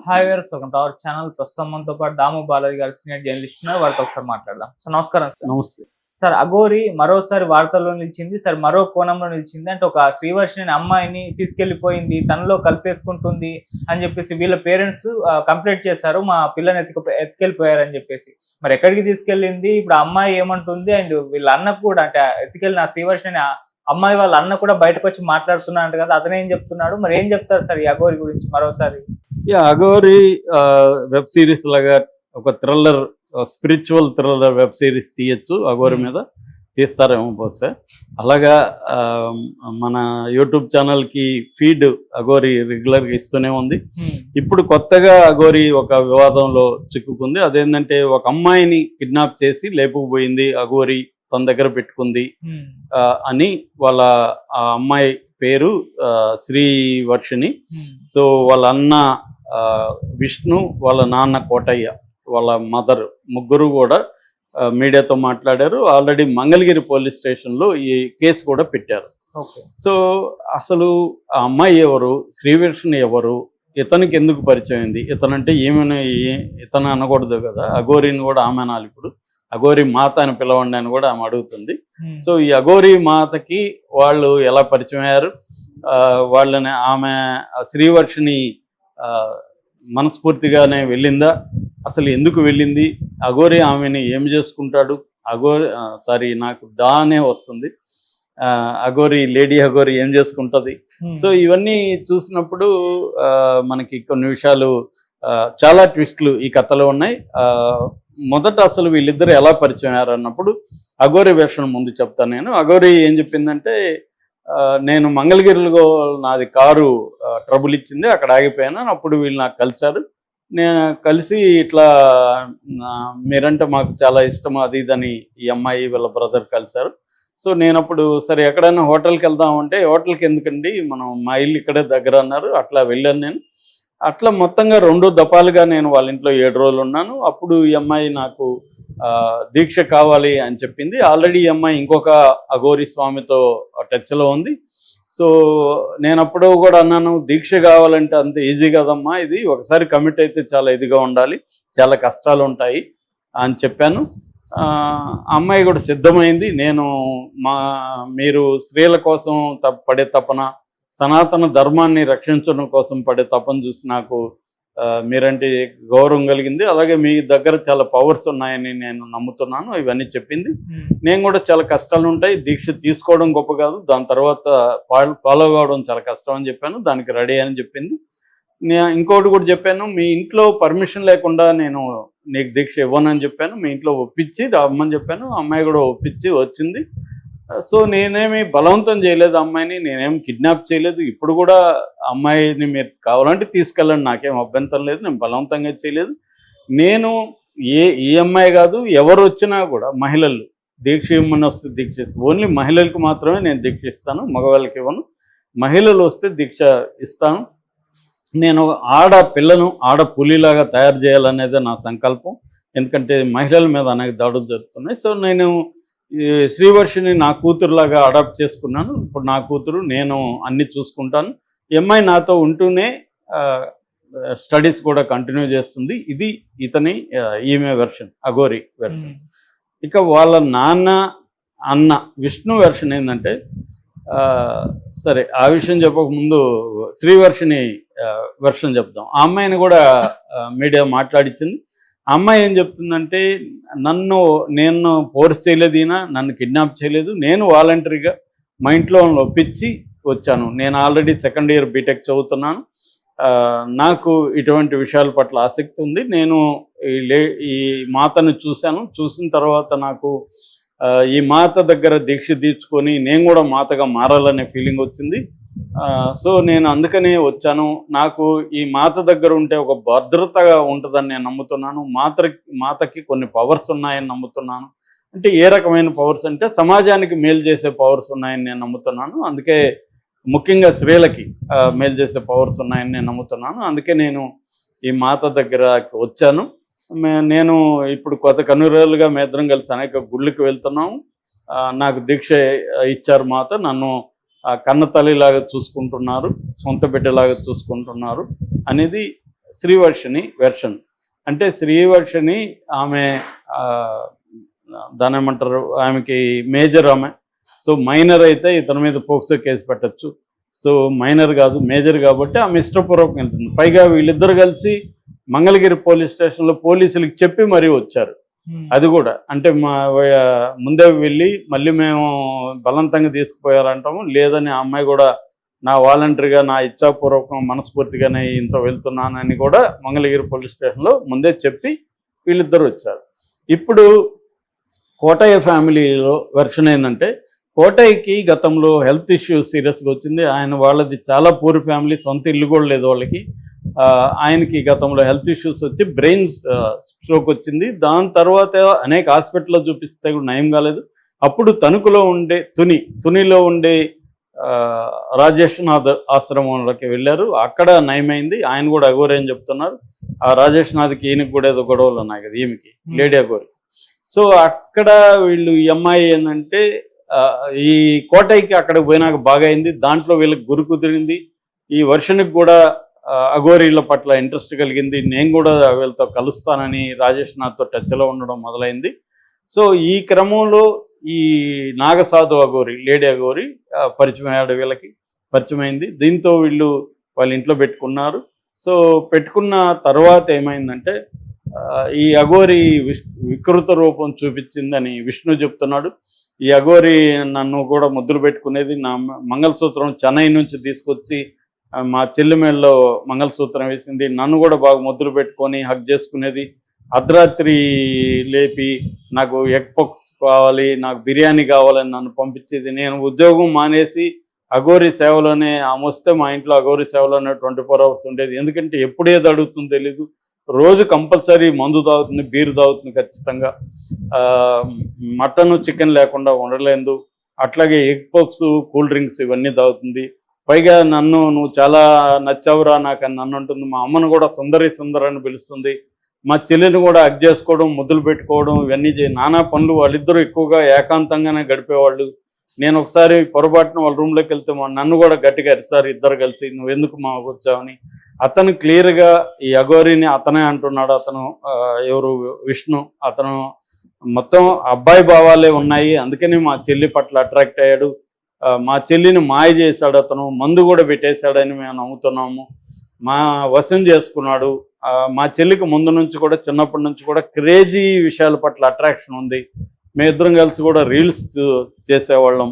Hi viewers, welcome to our channel. ప్రస్తుతం మనతో పాటు దాము బాలాజీ గారు సీనియర్ జర్నలిస్ట్ ఉన్నారు. వారితో ఒకసారి మాట్లాడదాం. సార్ నమస్కారం. సార్ నమస్తే సార్, అఘోరి మరోసారి వార్తల్లో నిలిచింది. సార్ మరో కోణంలో నిలిచింది. అంటే ఒక శ్రీవర్షిని అమ్మాయిని తీసుకెళ్లిపోయింది, తనలో కలిపేసుకుంటుంది అని చెప్పేసి వీళ్ళ పేరెంట్స్ కంప్లైంట్ చేశారు. మా పిల్లని ఎత్తుకెళ్ళిపోయారని చెప్పేసి. మరి ఎక్కడికి తీసుకెళ్ళింది, ఇప్పుడు ఆ అమ్మాయి ఏమంటుంది, అండ్ వీళ్ళ అన్న కూడా అంటే ఎత్తుకెళ్ళిన శ్రీవర్షిని అమ్మాయి వాళ్ళ అన్న కూడా బయటకు వచ్చి మాట్లాడుతున్నాడు కదా, అతను ఏం చెప్తున్నాడు, మరి ఏం చెప్తారు సార్ ఈ అఘోరి గురించి మరోసారి? అఘోరి వెబ్ సిరీస్ లాగా ఒక thriller, spiritual thriller web series తీయచ్చు. అఘోరి మీద తీస్తారేమో బహుశా. అలాగా మన యూట్యూబ్ ఛానల్కి ఫీడ్ అఘోరి రెగ్యులర్గా ఇస్తూనే ఉంది. ఇప్పుడు కొత్తగా అఘోరి ఒక వివాదంలో చిక్కుకుంది. అదేంటంటే ఒక అమ్మాయిని కిడ్నాప్ చేసి లేపుకుపోయింది అఘోరి, తన దగ్గర పెట్టుకుంది అని. వాళ్ళ ఆ అమ్మాయి పేరు శ్రీవర్షిని. సో వాళ్ళ అన్న విష్ణు, వాళ్ళ నాన్న కోటయ్య, వాళ్ళ మదర్, ముగ్గురు కూడా మీడియాతో మాట్లాడారు. ఆల్రెడీ మంగళగిరి పోలీస్ స్టేషన్లో ఈ కేసు కూడా పెట్టారు. సో అసలు ఆ అమ్మాయి ఎవరు, శ్రీవర్షిని ఎవరు, ఇతనికి ఎందుకు పరిచయం అయింది, ఇతనంటే ఏమైనా ఇతను అనకూడదు కదా, అఘోరిని కూడా ఆమె అనాలి. ఇప్పుడు అఘోరి మాత అని పిలవండి అని కూడా ఆమె అడుగుతుంది. సో ఈ అఘోరి మాతకి వాళ్ళు ఎలా పరిచయం అయ్యారు, వాళ్ళని ఆమె శ్రీవర్షిని మనస్ఫూర్తిగానే వెళ్ళిందా, అసలు ఎందుకు వెళ్ళింది, అఘోరి ఆమెని ఏం చేసుకుంటాడు, నాకు డానే వస్తుంది, అఘోరి లేడీ అఘోరి ఏం చేసుకుంటుంది. సో ఇవన్నీ చూసినప్పుడు మనకి కొన్ని విషయాలు, చాలా ట్విస్ట్లు ఈ కథలో ఉన్నాయి. మొదట అసలు వీళ్ళిద్దరు ఎలా పరిచయం అయ్యారు అన్నప్పుడు అఘోరి వెర్షన్ ముందు చెప్తాను నేను. అఘోరి ఏం చెప్పిందంటే, నేను మంగళగిరిలో నాది కారు ట్రబుల్ ఇచ్చింది, అక్కడ ఆగిపోయాను. అప్పుడు వీళ్ళు నాకు కలిశారు. నేను కలిసి ఇట్లా మీరంటే మాకు చాలా ఇష్టం అది ఇదని ఈ అమ్మాయి వీళ్ళ బ్రదర్ కలిశారు. సో నేను అప్పుడు సరే ఎక్కడైనా హోటల్కి వెళ్దామంటే, హోటల్కి ఎందుకండి, మా ఇల్లు ఇక్కడే దగ్గర అన్నారు. అట్లా వెళ్ళాను నేను. అట్లా మొత్తంగా 2 దఫాలుగా నేను వాళ్ళ ఇంట్లో 7 రోజులు ఉన్నాను. అప్పుడు ఈ అమ్మాయి నాకు దీక్ష కావాలి అని చెప్పింది. ఆల్రెడీ ఈ అమ్మాయి ఇంకొక అఘోరి స్వామితో టచ్లో ఉంది. సో నేను అప్పుడు కూడా అన్నాను, దీక్ష కావాలంటే అంత ఈజీ కదమ్మా, ఇది ఒకసారి కమిట్ అయితే చాలా ఇదిగా ఉండాలి, చాలా కష్టాలు ఉంటాయి అని చెప్పాను. అమ్మాయి కూడా సిద్ధమైంది. మీరు స్త్రీల కోసం పడే తపన, సనాతన ధర్మాన్ని రక్షించడం కోసం పడే తపన చూసి నాకు మీరంటే గౌరవం కలిగింది. అలాగే మీ దగ్గర చాలా పవర్స్ ఉన్నాయని నేను నమ్ముతున్నాను, ఇవన్నీ చెప్పింది. నేను కూడా చాలా కష్టాలు ఉంటాయి, దీక్ష తీసుకోవడం గొప్ప కాదు, దాని తర్వాత ఫాలో కావడం చాలా కష్టం అని చెప్పాను. దానికి రెడీ అని చెప్పింది. ఇంకోటి కూడా చెప్పాను, మీ ఇంట్లో పర్మిషన్ లేకుండా నేను నీకు దీక్ష ఇవ్వనని చెప్పాను. మీ ఇంట్లో ఒప్పించి రమ్మని చెప్పాను. అమ్మాయి కూడా ఒప్పించి వచ్చింది. సో నేనేమి బలవంతం చేయలేదు అమ్మాయిని, నేనేం కిడ్నాప్ చేయలేదు. ఇప్పుడు కూడా అమ్మాయిని మీరు కావాలంటే తీసుకెళ్ళండి, నాకేం అభ్యంతరం లేదు, నేను బలవంతంగా చేయలేదు. నేను ఈ అమ్మాయి కాదు, ఎవరు వచ్చినా కూడా మహిళలు దీక్ష ఇవ్వమని వస్తే దీక్ష ఇస్తాను. ఓన్లీ మహిళలకు మాత్రమే నేను దీక్ష ఇస్తాను, మగవాళ్ళకి ఇవ్వను. మహిళలు వస్తే దీక్ష ఇస్తాను. నేను ఆడపిల్లను ఆడపులిలాగా తయారు చేయాలనేదే నా సంకల్పం. ఎందుకంటే మహిళల మీద అనేక దాడులు జరుగుతున్నాయి. సో నేను శ్రీవర్షిని నా కూతురులాగా అడాప్ట్ చేసుకున్నాను. ఇప్పుడు నా కూతురు, నేను అన్ని చూసుకుంటాను. అమ్మాయి నాతో ఉంటూనే స్టడీస్ కూడా కంటిన్యూ చేస్తుంది. ఇది ఈమె వెర్షన్, అఘోరి వెర్షన్. ఇక వాళ్ళ నాన్న అన్న విష్ణు వెర్షన్ ఏంటంటే, సరే ఆ విషయం చెప్పకముందు శ్రీవర్షిని వెర్షన్ చెప్దాం. ఆ అమ్మాయిని కూడా మీడియా మాట్లాడించింది. అమ్మాయి ఏం చెప్తుందంటే, నేను ఫోర్స్ చేయలేదు, నన్ను కిడ్నాప్ చేయలేదు, నేను వాలంటరీగా మా ఇంట్లో ఒప్పించి వచ్చాను. నేను ఆల్రెడీ 2nd ఇయర్ బీటెక్ చదువుతున్నాను. నాకు ఇటువంటి విషయాల పట్ల ఆసక్తి ఉంది. నేను ఈ మాతను చూసిన తర్వాత నాకు ఈ మాత దగ్గర దీక్ష తీర్చుకొని నేను కూడా మాతగా మారాలనే ఫీలింగ్ వచ్చింది. సో నేను అందుకనే వచ్చాను. నాకు ఈ మాత దగ్గర ఉంటే ఒక భద్రతగా ఉంటుందని నేను నమ్ముతున్నాను. మాతకి కొన్ని పవర్స్ ఉన్నాయని నమ్ముతున్నాను. అంటే ఏ రకమైన పవర్స్ అంటే, సమాజానికి మేలు చేసే పవర్స్ ఉన్నాయని నేను నమ్ముతున్నాను. అందుకే ముఖ్యంగా స్త్రీలకి మేలు చేసే పవర్స్ ఉన్నాయని నేను నమ్ముతున్నాను. అందుకే నేను ఈ మాత దగ్గరకి వచ్చాను. నేను ఇప్పుడు కొత్త కన్నురేలుగా మేద్దరం కలిసి అనేక గుళ్ళకి వెళ్తున్నాము. నాకు దీక్ష ఇచ్చారు మాత, నన్ను కన్న తల్లిలాగా చూసుకుంటున్నారు, సొంత బిడ్డలాగా చూసుకుంటున్నారు అనేది శ్రీవర్షిణి వెర్షన్. అంటే శ్రీవర్షిణి ఆమె దాని ఏమంటారు, ఆమెకి మేజర్ ఆమె. సో మైనర్ అయితే ఇతని మీద పోక్సో కేసు పెట్టచ్చు. సో మైనర్ కాదు, మేజర్ కాబట్టి ఆమె ఇష్టపూర్వకం వెళ్తుంది. పైగా వీళ్ళిద్దరు కలిసి మంగళగిరి పోలీస్ స్టేషన్లో పోలీసులకు చెప్పి మరీ వచ్చారు. అది కూడా అంటే ముందే వెళ్ళి మళ్ళీ మేము బలవంతంగా తీసుకుపోయారంటాము, లేదని ఆ అమ్మాయి కూడా నా వాలంటరీగా నా ఇచ్ఛాపూర్వకం మనస్ఫూర్తిగానే ఇంత వెళ్తున్నానని కూడా మంగళగిరి పోలీస్ స్టేషన్లో ముందే చెప్పి వీళ్ళిద్దరు వచ్చారు. ఇప్పుడు కోటయ్య ఫ్యామిలీలో వెర్షన్ ఏంటంటే, కోటయ్యకి గతంలో హెల్త్ ఇష్యూస్ సీరియస్గా వచ్చింది. వాళ్ళది చాలా పూర్ ఫ్యామిలీ, సొంత ఇల్లు కూడా లేదు వాళ్ళకి. ఆయనకి గతంలో హెల్త్ ఇష్యూస్ వచ్చి బ్రెయిన్ స్ట్రోక్ వచ్చింది. దాని తర్వాత అనేక హాస్పిటల్లో చూపిస్తే కూడా నయం కాలేదు. అప్పుడు తణుకులో ఉండే తునిలో ఉండే రాజేష్నాథ్ ఆశ్రమంలోకి వెళ్ళారు. అక్కడ నయమైంది. ఆయన కూడా అఘోరి అని చెప్తున్నారు. ఆ రాజేష్నాథ్కి ఈయనకి కూడా ఏదో గొడవలు ఉన్నాయి కదా, ఈమెకి లేడీ అఘోరి. సో అక్కడ వీళ్ళు ఈ అమ్మాయి ఏంటంటే, ఈ కోటయ్యకి అక్కడికి పోయినాక బాగా అయింది. దాంట్లో వీళ్ళకి గురి కుదిరింది. ఈ వర్షన్కి కూడా అఘోరీల పట్ల ఇంట్రెస్ట్ కలిగింది. నేను కూడా వీళ్ళతో కలుస్తానని రాజేష్నాథ్తో టచ్లో ఉండడం మొదలైంది. సో ఈ క్రమంలో ఈ నాగసాధు అఘోరి, లేడీ అఘోరి పరిచయం అయ్యాడు, వీళ్ళకి పరిచయం అయింది. దీంతో వీళ్ళు వాళ్ళ ఇంట్లో పెట్టుకున్నారు. సో పెట్టుకున్న తర్వాత ఏమైందంటే, ఈ అఘోరి వికృత రూపం చూపించిందని విష్ణు చెప్తున్నాడు. ఈ అఘోరి నన్ను కూడా ముద్దులు పెట్టుకునేది, నా మంగళసూత్రం చెన్నై నుంచి తీసుకొచ్చి మా చెల్లి మేళ్ళలో మంగళసూత్రం వేసింది, నన్ను కూడా బాగా ముద్దులు పెట్టుకొని హగ్ చేసుకునేది, అర్ధరాత్రి లేపి నాకు ఎగ్ పక్స్ కావాలి, నాకు బిర్యానీ కావాలని నన్ను పంపించేది. నేను ఉద్యోగం మానేసి అఘోరి సేవలోనే ఆమె వస్తే మా ఇంట్లో అఘోరి సేవలోనే 24 hours ఉండేది. ఎందుకంటే ఎప్పుడు ఏది అడుగుతుందో తెలీదు. రోజు కంపల్సరీ మందు తాగుతుంది, బీరు తాగుతుంది ఖచ్చితంగా. మటన్ చికెన్ లేకుండా ఉండలేదు. అట్లాగే ఎగ్ పఫ్స్, కూల్ డ్రింక్స్ ఇవన్నీ తాగుతుంది. పైగా నువ్వు చాలా నచ్చావురా నాకు అని నన్ను అంటుంది. మా అమ్మను కూడా సుందరి అని పిలుస్తుంది. మా చెల్లిని కూడా హగ్ చేసుకోవడం, ముద్దులు పెట్టుకోవడం, ఇవన్నీ నానా పనులు. వాళ్ళిద్దరూ ఎక్కువగా ఏకాంతంగానే గడిపేవాళ్ళు. నేను ఒకసారి పొరపాటున వాళ్ళ రూమ్లోకి వెళ్తే నన్ను కూడా గట్టిగా అరిసారు ఇద్దరు కలిసి, నువ్వెందుకు మా వచ్చావని. అతను క్లియర్గా ఈ అఘోరిని అతనే అంటున్నాడు. అతను ఎవరు, విష్ణు. అతను మొత్తం అబ్బాయి భావాలే ఉన్నాయి, అందుకని మా చెల్లి పట్ల అట్రాక్ట్ అయ్యాడు. మా చెల్లిని మాయ చేశాడు, అతను మందు కూడా పెట్టేశాడని మేము నమ్ముతున్నాము. మా వశం చేసుకున్నాడు. మా చెల్లికి ముందు నుంచి కూడా, చిన్నప్పటి నుంచి కూడా క్రేజీ విషయాల పట్ల అట్రాక్షన్ ఉంది. మేమిద్దరం కలిసి కూడా రీల్స్ చేసేవాళ్ళం.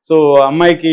సో అమ్మాయికి